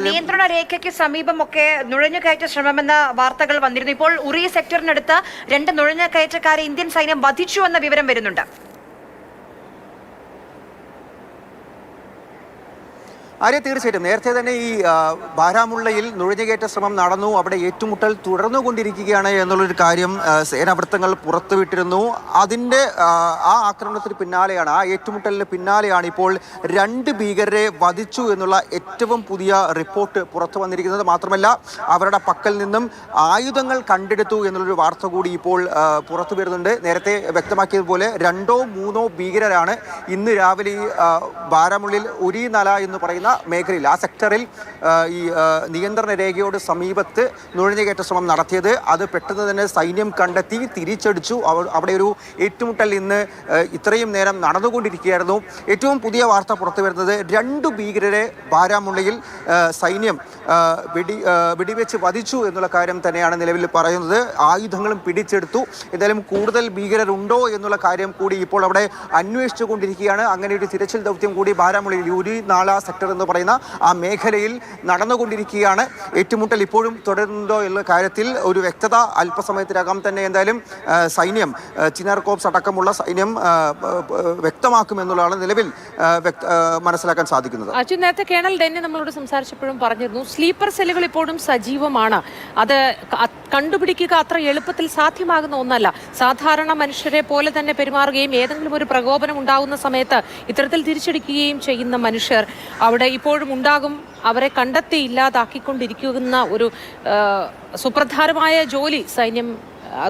നിയന്ത്രണ രേഖയ്ക്ക് സമീപമൊക്കെ നുഴഞ്ഞുകയറ്റ ശ്രമമെന്ന വാർത്തകൾ വന്നിരുന്നു. ഇപ്പോൾ ഉറി സെക്ടറിനടുത്ത് 2 നുഴഞ്ഞുകയറ്റക്കാരെ ഇന്ത്യൻ സൈന്യം വധിച്ചു എന്ന വിവരം വരുന്നുണ്ട്. ആര്യ, തീർച്ചയായിട്ടും നേരത്തെ തന്നെ ഈ ബാരാമുള്ളയിൽ നുഴഞ്ഞുകയറ്റ ശ്രമം നടന്നു, അവിടെ ഏറ്റുമുട്ടൽ തുടർന്നുകൊണ്ടിരിക്കുകയാണ് എന്നുള്ളൊരു കാര്യം സേനാവൃത്തങ്ങൾ പുറത്തുവിട്ടിരുന്നു. അതിൻ്റെ ആ ആക്രമണത്തിന് പിന്നാലെയാണ്, ആ ഏറ്റുമുട്ടലിന് പിന്നാലെയാണ് ഇപ്പോൾ 2 ഭീകരരെ വധിച്ചു എന്നുള്ള ഏറ്റവും പുതിയ റിപ്പോർട്ട് പുറത്തു വന്നിരിക്കുന്നത്. മാത്രമല്ല അവരുടെ പക്കൽ നിന്നും ആയുധങ്ങൾ കണ്ടെടുത്തു എന്നുള്ളൊരു വാർത്ത കൂടി ഇപ്പോൾ പുറത്തു വരുന്നുണ്ട്. നേരത്തെ വ്യക്തമാക്കിയതുപോലെ 2ഓ 3ഓ ഭീകരരാണ് ഇന്ന് രാവിലെ ബാരാമുള്ളിൽ ഉരിനല എന്ന് പറയുന്ന മേഖലയിൽ, ആ സെക്ടറിൽ ഈ നിയന്ത്രണ രേഖയോട് സമീപത്ത് നുഴഞ്ഞുകയറ്റ ശ്രമം നടത്തിയത്. അത് പെട്ടെന്ന് തന്നെ സൈന്യം കണ്ടെത്തി തിരിച്ചടിച്ചു. അവിടെ ഒരു ഏറ്റുമുട്ടൽ ഇന്ന് ഇത്രയും നേരം നടന്നുകൊണ്ടിരിക്കുകയായിരുന്നു. ഏറ്റവും പുതിയ വാർത്ത പുറത്തു വരുന്നത് 2 ഭീകരരെ ബാരാമുള്ളയിൽ സൈന്യം വെടിവെച്ച് വധിച്ചു എന്നുള്ള കാര്യം തന്നെയാണ് നിലവിൽ പറയുന്നത്. ആയുധങ്ങളും പിടിച്ചെടുത്തു. എന്തായാലും കൂടുതൽ ഭീകരരുണ്ടോ എന്നുള്ള കാര്യം കൂടി ഇപ്പോൾ അവിടെ അന്വേഷിച്ചു കൊണ്ടിരിക്കുകയാണ്. അങ്ങനെ ഒരു തിരച്ചിൽ ദൗത്യം കൂടി ബാരാമുള്ളയിൽ ഉരിനാല സെക്ടർ എന്ന് പറയുന്ന ആ മേഖലയിൽ നടന്നുകൊണ്ടിരിക്കുകയാണ്. ഏറ്റുമുട്ടൽ ഇപ്പോഴും തുടരുന്നുണ്ടോ എന്നുള്ള കാര്യത്തിൽ ഒരു വ്യക്തത അല്പസമയത്തിനകം തന്നെ എന്തായാലും സൈന്യം, ചിനാർ കോർപ്സ് അടക്കമുള്ള സൈന്യം വ്യക്തമാക്കുമെന്നുള്ളതാണ് നിലവിൽ മനസ്സിലാക്കാൻ സാധിക്കുന്നത്. അച്യുത്, നേരത്തെ കേണൽ ഡെന്നി നമ്മളോട് സംസാരിച്ചപ്പോഴും പറഞ്ഞിരുന്നു സ്ലീപ്പർ സെല്ലുകൾ ഇപ്പോഴും സജീവമാണ്. അത് കണ്ടുപിടിക്കുക അത്ര എളുപ്പത്തിൽ സാധ്യമാകുന്ന ഒന്നല്ല. സാധാരണ മനുഷ്യരെ പോലെ തന്നെ പെരുമാറുകയും ഏതെങ്കിലും ഒരു പ്രകോപനം ഉണ്ടാകുന്ന സമയത്ത് ഇത്തരത്തിൽ തിരിച്ചടിക്കുകയും ചെയ്യുന്ന മനുഷ്യർ അവിടെ ഇപ്പോഴും ഉണ്ടാകും. അവരെ കണ്ടെത്തി ഇല്ലാതാക്കിക്കൊണ്ടിരിക്കുന്ന ഒരു സുപ്രധാനമായ ജോലി സൈന്യം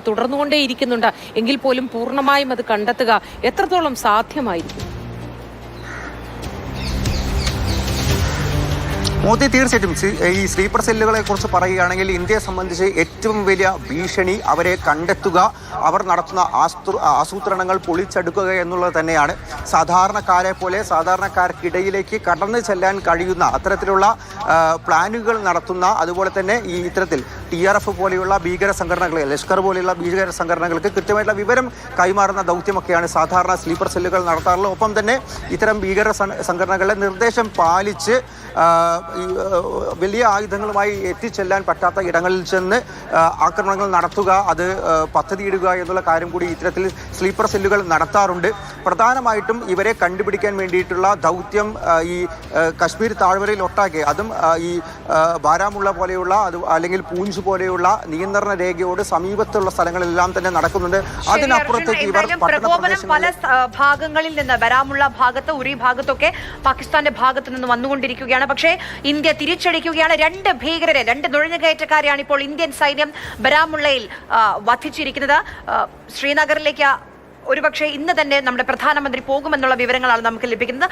തുടർന്നുകൊണ്ടേയിരിക്കുന്നുണ്ട്. എങ്കിൽ പോലും പൂർണ്ണമായും അത് കണ്ടെത്തുക എത്രത്തോളം സാധ്യമായിരിക്കും? മോദി, തീർച്ചയായിട്ടും ഈ സ്ലീപ്പർ സെല്ലുകളെ കുറിച്ച് പറയുകയാണെങ്കിൽ ഇന്ത്യയെ സംബന്ധിച്ച് ഏറ്റവും വലിയ ഭീഷണി അവരെ കണ്ടെത്തുക, അവർ നടത്തുന്ന ആസൂത്രണങ്ങൾ പൊളിച്ചെടുക്കുക എന്നുള്ളത് തന്നെയാണ്. സാധാരണക്കാരെ പോലെ സാധാരണക്കാർക്കിടയിലേക്ക് കടന്നു ചെല്ലാൻ കഴിയുന്ന അത്തരത്തിലുള്ള പ്ലാനുകൾ നടത്തുന്ന, അതുപോലെ തന്നെ ഈ ഇത്തരത്തിൽ TRF പോലെയുള്ള ഭീകര സംഘടനകൾ, ലഷ്കർ പോലെയുള്ള ഭീകര സംഘടനകൾക്ക് കൃത്യമായിട്ടുള്ള വിവരം കൈമാറുന്ന ദൗത്യമൊക്കെയാണ് സാധാരണ സ്ലീപ്പർ സെല്ലുകൾ നടത്താറുള്ളത്. ഒപ്പം തന്നെ ഇത്തരം ഭീകര സംഘടനകളുടെ നിർദ്ദേശം പാലിച്ച് വലിയ ആയുധങ്ങളുമായി എത്തിച്ചെല്ലാൻ പറ്റാത്ത ഇടങ്ങളിൽ ചെന്ന് ആക്രമണങ്ങൾ നടത്തുക, അത് പദ്ധതിയിടുക എന്നുള്ള കാര്യം കൂടി ഇത്തരത്തിൽ സ്ലീപ്പർ സെല്ലുകൾ നടത്താറുണ്ട്. പ്രധാനമായിട്ടും ഇവരെ കണ്ടുപിടിക്കാൻ വേണ്ടിയിട്ടുള്ള ദൗത്യം ഈ കശ്മീർ താഴ്വരയിൽ ഒട്ടാകെ, അതും ഈ ബാരാമുള്ള പോലെയുള്ള അല്ലെങ്കിൽ പൂഞ്ച് പോലെയുള്ള നിയന്ത്രണ രേഖയോട് സമീപത്തുള്ള സ്ഥലങ്ങളിലെല്ലാം തന്നെ നടക്കുന്നുണ്ട്. അതിനപ്പുറത്തേക്ക് ഇവർ പല ഭാഗങ്ങളിൽ നിന്ന്, ബാരാമുള്ള ഭാഗത്ത്, ഉരി ഭാഗത്തൊക്കെ പാകിസ്ഥാന്റെ ഭാഗത്ത് നിന്ന് വന്നുകൊണ്ടിരിക്കുകയാണ്. പക്ഷേ ഇന്ത്യ തിരിച്ചടിക്കുകയാണ്. 2 ഭീകരരെ, 2 നുഴഞ്ഞുകയറ്റക്കാരെയാണ് ഇപ്പോൾ ഇന്ത്യൻ സൈന്യം ബാരാമുള്ളയിൽ വധിച്ചിരിക്കുന്നത്. ശ്രീനഗറിലേക്ക് ഒരുപക്ഷെ ഇന്ന് തന്നെ നമ്മുടെ പ്രധാനമന്ത്രി പോകുമെന്നുള്ള വിവരങ്ങളാണ് നമുക്ക് ലഭിക്കുന്നത്.